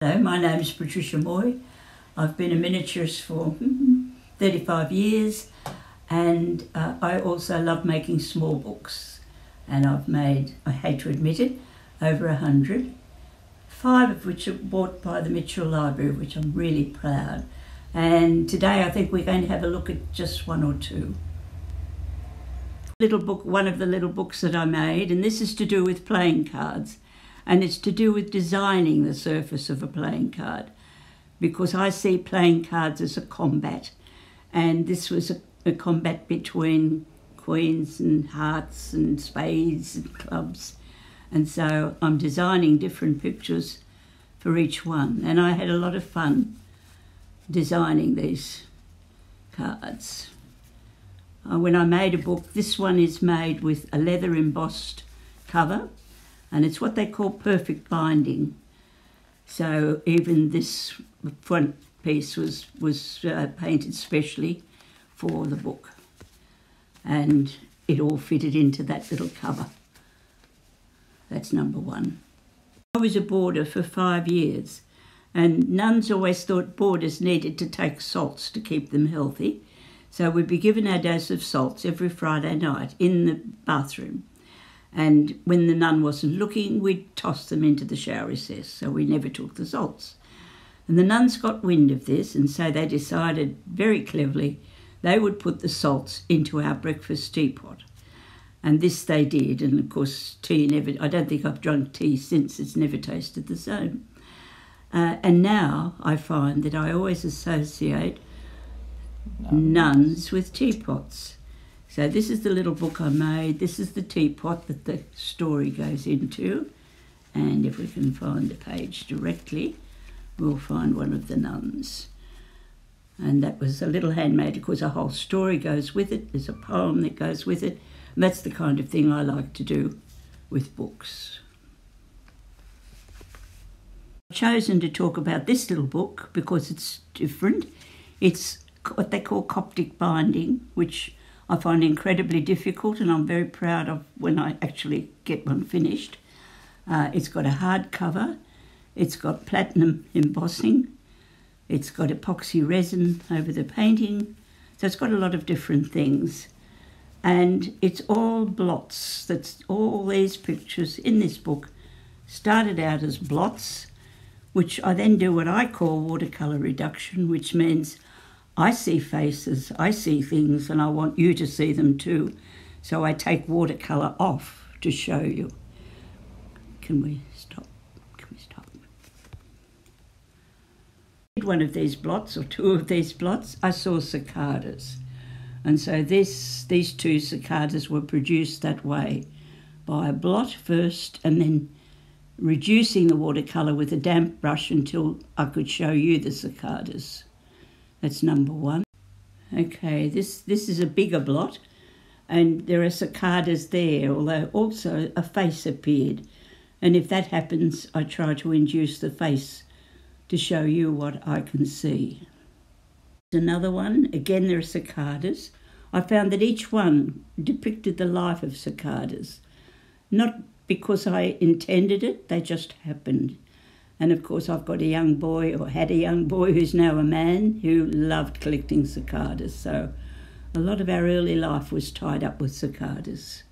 Hello, my name is Patricia Moy. I've been a miniaturist for 35 years, and I also love making small books. And I've made, I hate to admit it, over 100, 5 of which are bought by the Mitchell Library, of which I'm really proud. And today I think we're going to have a look at just 1 or 2. Little book, one of the little books that I made, and this is to do with playing cards. And it's to do with designing the surface of a playing card, because I see playing cards as a combat, and this was a combat between queens and hearts and spades and clubs, and so I'm designing different pictures for each one, and I had a lot of fun designing these cards. When I made a book, this one is made with a leather embossed cover, and it's what they call perfect binding. So even this front piece was painted specially for the book, and it all fitted into that little cover. That's number 1. I was a boarder for 5 years, and nuns always thought boarders needed to take salts to keep them healthy. So we'd be given our dose of salts every Friday night in the bathroom. And when the nun wasn't looking, we'd toss them into the shower recess, so we never took the salts. And the nuns got wind of this, and so they decided very cleverly they would put the salts into our breakfast teapot. And this they did, and of course tea never, I don't think I've drunk tea since, it's never tasted the same. And now I find that I always associate nuns with teapots. So this is the little book I made. This is the teapot that the story goes into. And if we can find the page directly, we'll find one of the nuns. And that was a little handmade because a whole story goes with it. There's a poem that goes with it. And that's the kind of thing I like to do with books. I've chosen to talk about this little book because it's different. It's what they call Coptic binding, which I find incredibly difficult, and I'm very proud of when I actually get one finished. It's got a hard cover, it's got platinum embossing, it's got epoxy resin over the painting, so it's got a lot of different things. And it's all blots. That's all these pictures in this book started out as blots, which I then do what I call watercolour reduction, which means I see faces, I see things, and I want you to see them too. So I take watercolour off to show you. Can we stop? Can we stop? One of these blots, or 2 of these blots, I saw cicadas. And so these 2 cicadas were produced that way, by a blot first and then reducing the watercolour with a damp brush until I could show you the cicadas. That's number 1. Okay, this is a bigger blot, and there are cicadas there, although also a face appeared. And if that happens, I try to induce the face to show you what I can see. Another one, again there are cicadas. I found that each one depicted the life of cicadas, not because I intended it, they just happened. And of course I've got a young boy, or had a young boy who's now a man, who loved collecting cicadas. So a lot of our early life was tied up with cicadas.